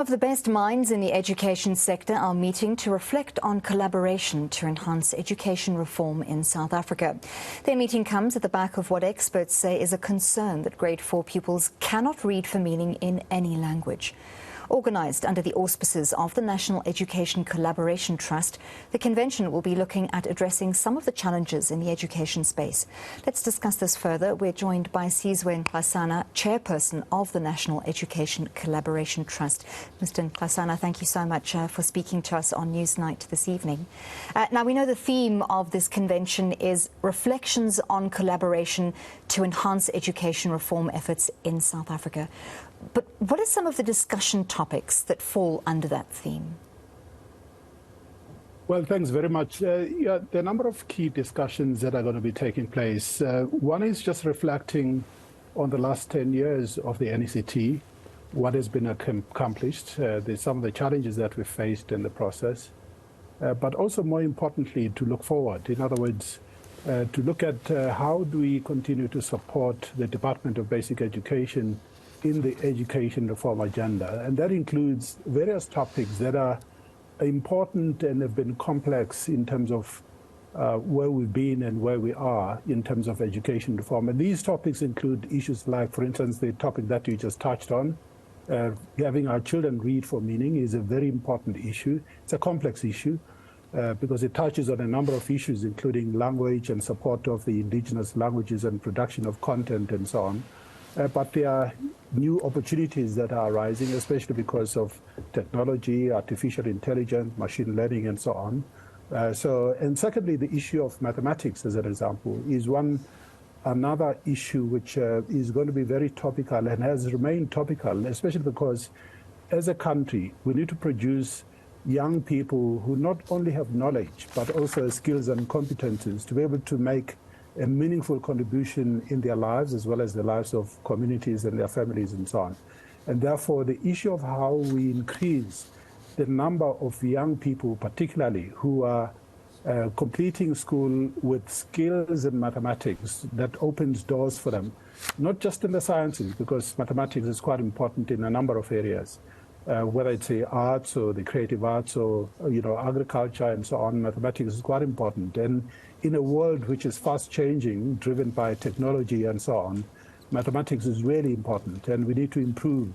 Of the best minds in the education sector are meeting to reflect on collaboration to enhance education reform in South Africa. Their meeting comes at the back of what experts say is a concern that grade 4 pupils cannot read for meaning in any language. Organised under the auspices of the National Education Collaboration Trust, the convention will be looking at addressing some of the challenges in the education space. Let's discuss this further. We're joined by Sizwe Nxasana, chairperson of the National Education Collaboration Trust. Mr. Nxasana, thank you so much for speaking to us on Newsnight this evening. Now, we know the theme of this convention is reflections on collaboration to enhance education reform efforts in South Africa. But what are some of the discussion topics that fall under that theme? Well, thanks very much. There are a number of key discussions that are going to be taking place. One is just reflecting on the last 10 years of the NECT, what has been accomplished, some of the challenges that we faced in the process, but also more importantly, to look forward. In other words, to look at how do we continue to support the Department of Basic Education in the education reform agenda. And that includes various topics that are important and have been complex in terms of where we've been and where we are in terms of education reform. And these topics include issues like, for instance, the topic that you just touched on, having our children read for meaning is a very important issue. It's a complex issue because it touches on a number of issues, including language and support of the indigenous languages and production of content and so on. But there are new opportunities that are arising, especially because of technology, artificial intelligence, machine learning, and so on. And secondly, the issue of mathematics, as an example, is another issue which is going to be very topical and has remained topical, especially because as a country, we need to produce young people who not only have knowledge, but also skills and competences to be able to make a meaningful contribution in their lives as well as the lives of communities and their families and so on. And therefore, the issue of how we increase the number of young people, particularly who are completing school with skills in mathematics that opens doors for them, not just in the sciences, because mathematics is quite important in a number of areas, whether it's the arts or the creative arts or agriculture and so on. Mathematics is quite important. And in a world which is fast changing, driven by technology and so on, mathematics is really important, and we need to improve,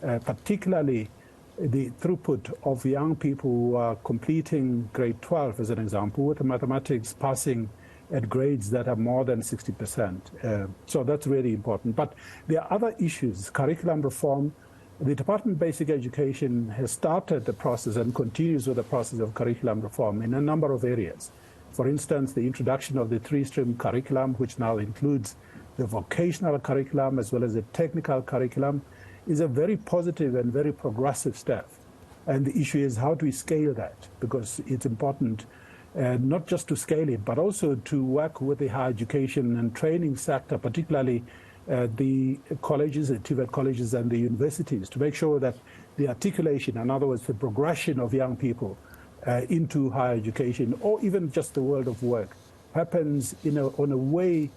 particularly the throughput of young people who are completing grade 12, as an example, with mathematics passing at grades that are more than 60%. So that's really important. But there are other issues, curriculum reform. The Department of Basic Education has started the process and continues with the process of curriculum reform in a number of areas. For instance, the introduction of the 3-stream curriculum, which now includes the vocational curriculum as well as the technical curriculum, is a very positive and very progressive step. And the issue is how do we scale that? Because it's important not just to scale it, but also to work with the higher education and training sector, particularly the colleges, the TVET colleges and the universities, to make sure that the articulation, in other words, the progression of young people into higher education or even just the world of work happens on a way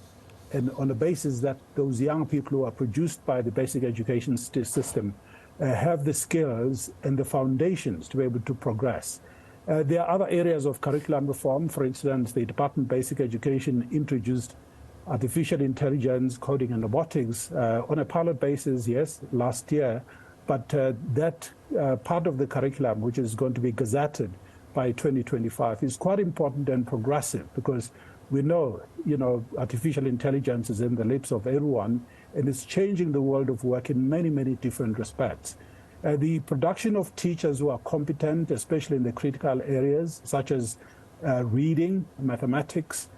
and on a basis that those young people who are produced by the basic education system have the skills and the foundations to be able to progress. There are other areas of curriculum reform. For instance, the Department of Basic Education introduced artificial intelligence, coding and robotics on a pilot basis, yes, last year. But that part of the curriculum, which is going to be gazetted by 2025, is quite important and progressive because we know, artificial intelligence is in the lips of everyone and it's changing the world of work in many, many different respects. The production of teachers who are competent, especially in the critical areas such as reading, mathematics,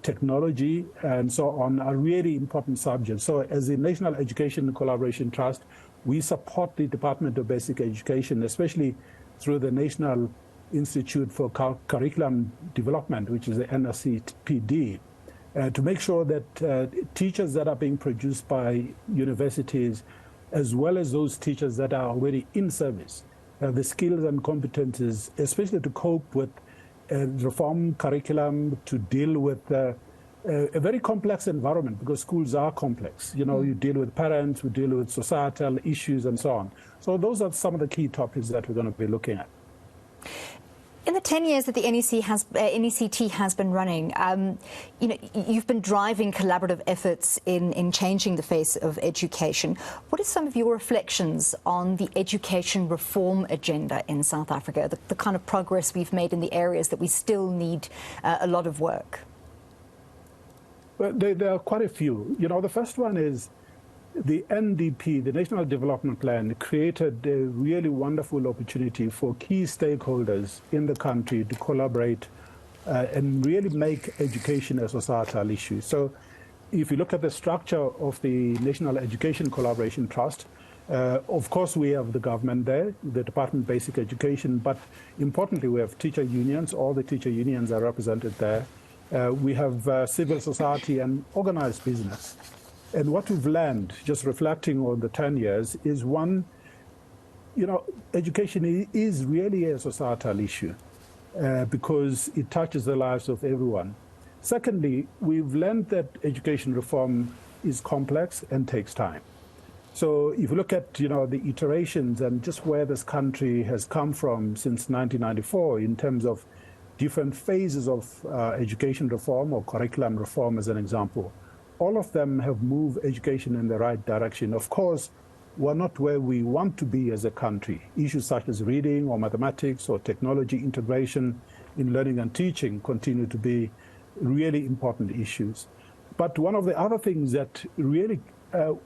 technology, and so on, are really important subjects. So as the National Education Collaboration Trust, we support the Department of Basic Education, especially through the National Institute for Curriculum Development, which is the NRCPD, to make sure that teachers that are being produced by universities, as well as those teachers that are already in service, have the skills and competences, especially to cope with reform curriculum, to deal with a very complex environment because schools are complex. You know, you deal with parents, we deal with societal issues and so on. So those are some of the key topics that we're going to be looking at. In the 10 years that the NECT has been running, you know, you've been driving collaborative efforts in changing the face of education. What are some of your reflections on the education reform agenda in South Africa, the kind of progress we've made in the areas that we still need a lot of work? Well, there are quite a few. You know, the first one is the NDP, the National Development Plan, created a really wonderful opportunity for key stakeholders in the country to collaborate and really make education a societal issue. So if you look at the structure of the National Education Collaboration Trust, of course we have the government there, the Department of Basic Education, but importantly we have teacher unions. All the teacher unions are represented there. We have civil society and organized business. And what we've learned, just reflecting on the 10 years, is one, you know, education is really a societal issue because it touches the lives of everyone. Secondly, we've learned that education reform is complex and takes time. So if you look at, you know, the iterations and just where this country has come from since 1994 in terms of different phases of education reform or curriculum reform, as an example, all of them have moved education in the right direction. Of course, we're not where we want to be as a country. Issues such as reading or mathematics or technology integration in learning and teaching continue to be really important issues. But one of the other things that really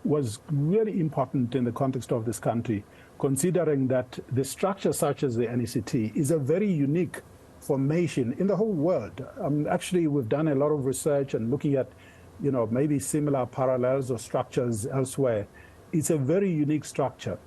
was really important in the context of this country, considering that the structure such as the NECT is a very unique formation in the whole world. Actually, we've done a lot of research and looking at, you know, maybe similar parallels or structures elsewhere. It's a very unique structure.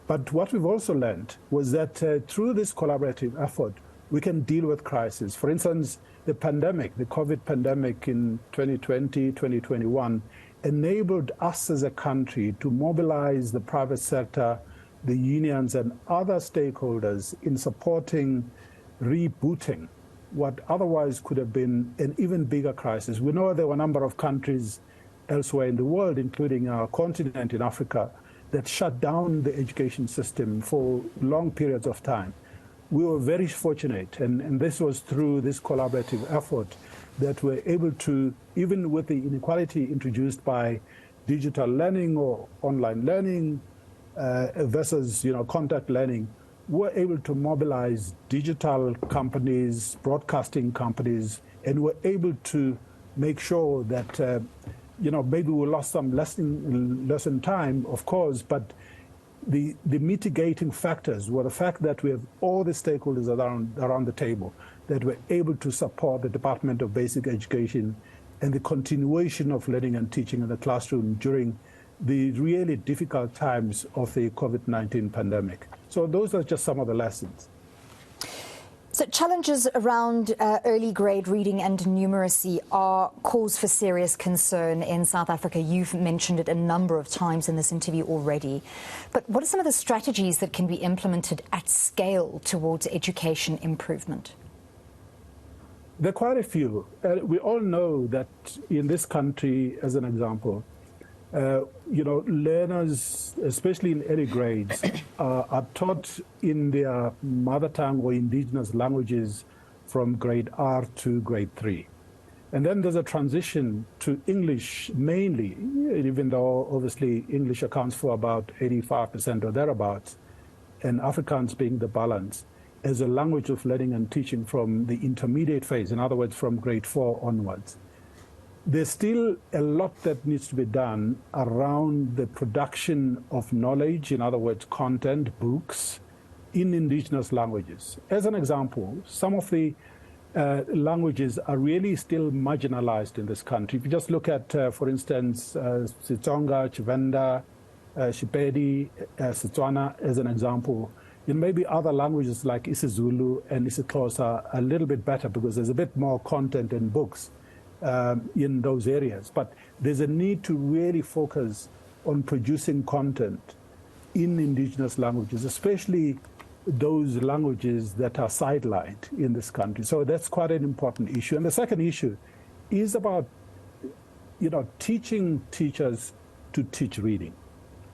But what we've also learned was that through this collaborative effort, we can deal with crises. For instance, the pandemic, the COVID pandemic in 2020, 2021, enabled us as a country to mobilize the private sector, the unions, and other stakeholders in supporting rebooting what otherwise could have been an even bigger crisis. We know there were a number of countries elsewhere in the world, including our continent in Africa, that shut down the education system for long periods of time. We were very fortunate, and this was through this collaborative effort that we're able to, even with the inequality introduced by digital learning or online learning versus, you know, contact learning, we're able to mobilize digital companies, broadcasting companies, and we're able to make sure that, you know, maybe we lost some lesson time, of course, but the mitigating factors were the fact that we have all the stakeholders around the table, that we're able to support the Department of Basic Education and the continuation of learning and teaching in the classroom during the really difficult times of the COVID-19 pandemic. So those are just some of the lessons. So challenges around early grade reading and numeracy are cause for serious concern in South Africa. You've mentioned it a number of times in this interview already. But what are some of the strategies that can be implemented at scale towards education improvement? There are quite a few. We all know that in this country, as an example, you know, learners, especially in early grades, are taught in their mother tongue or indigenous languages from grade R to grade 3. And then there's a transition to English mainly, even though obviously English accounts for about 85% or thereabouts, and Afrikaans being the balance, as a language of learning and teaching from the intermediate phase, in other words, from grade 4 onwards. There's still a lot that needs to be done around the production of knowledge, in other words, content, books, in indigenous languages. As an example, some of the languages are really still marginalized in this country. If you just look at, for instance, Xitsonga, Tshivenda, Shipedi, Setswana, as an example, and maybe other languages like isiZulu and isiXhosa are a little bit better because there's a bit more content in books in those areas. But there's a need to really focus on producing content in indigenous languages, especially those languages that are sidelined in this country. So that's quite an important issue. And the second issue is about teaching teachers to teach reading.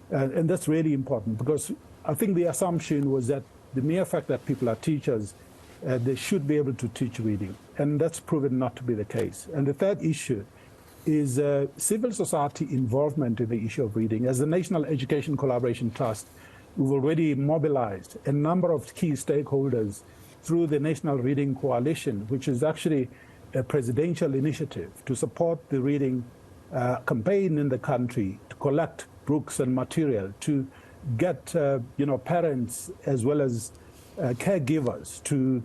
And that's really important, because I think the assumption was that the mere fact that people are teachers, they should be able to teach reading. And that's proven not to be the case. And the third issue is civil society involvement in the issue of reading. As the National Education Collaboration Trust, we've already mobilized a number of key stakeholders through the National Reading Coalition, which is actually a presidential initiative to support the reading campaign in the country, to collect books and material, to get parents as well as caregivers to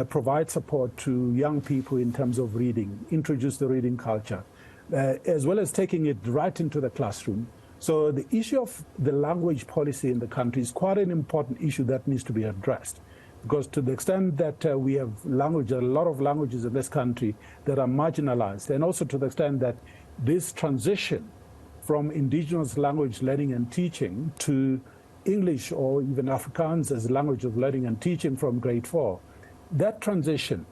provide support to young people in terms of reading, introduce the reading culture, as well as taking it right into the classroom. So the issue of the language policy in the country is quite an important issue that needs to be addressed. Because to the extent that we have a lot of languages in this country that are marginalized, and also to the extent that this transition from indigenous language learning and teaching to English or even Afrikaans as a language of learning and teaching from grade 4, that transition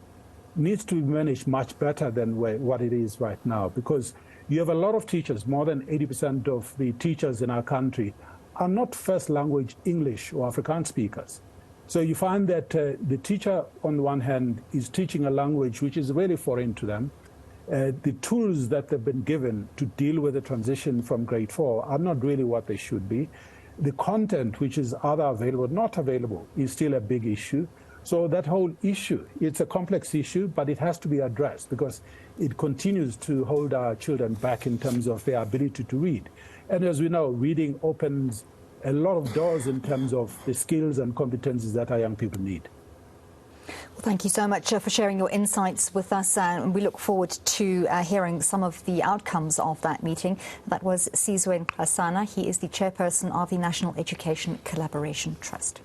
needs to be managed much better than what it is right now, because you have a lot of teachers, more than 80% of the teachers in our country are not first language English or Afrikaans speakers. So you find that the teacher, on the one hand, is teaching a language which is really foreign to them. The tools that they've been given to deal with the transition from grade 4 are not really what they should be. The content, which is either available or not available, is still a big issue. So that whole issue, it's a complex issue, but it has to be addressed because it continues to hold our children back in terms of their ability to read. And as we know, reading opens a lot of doors in terms of the skills and competencies that our young people need. Well, thank you so much for sharing your insights with us, and we look forward to hearing some of the outcomes of that meeting. That was Sizwe Nxasana. He is the chairperson of the National Education Collaboration Trust.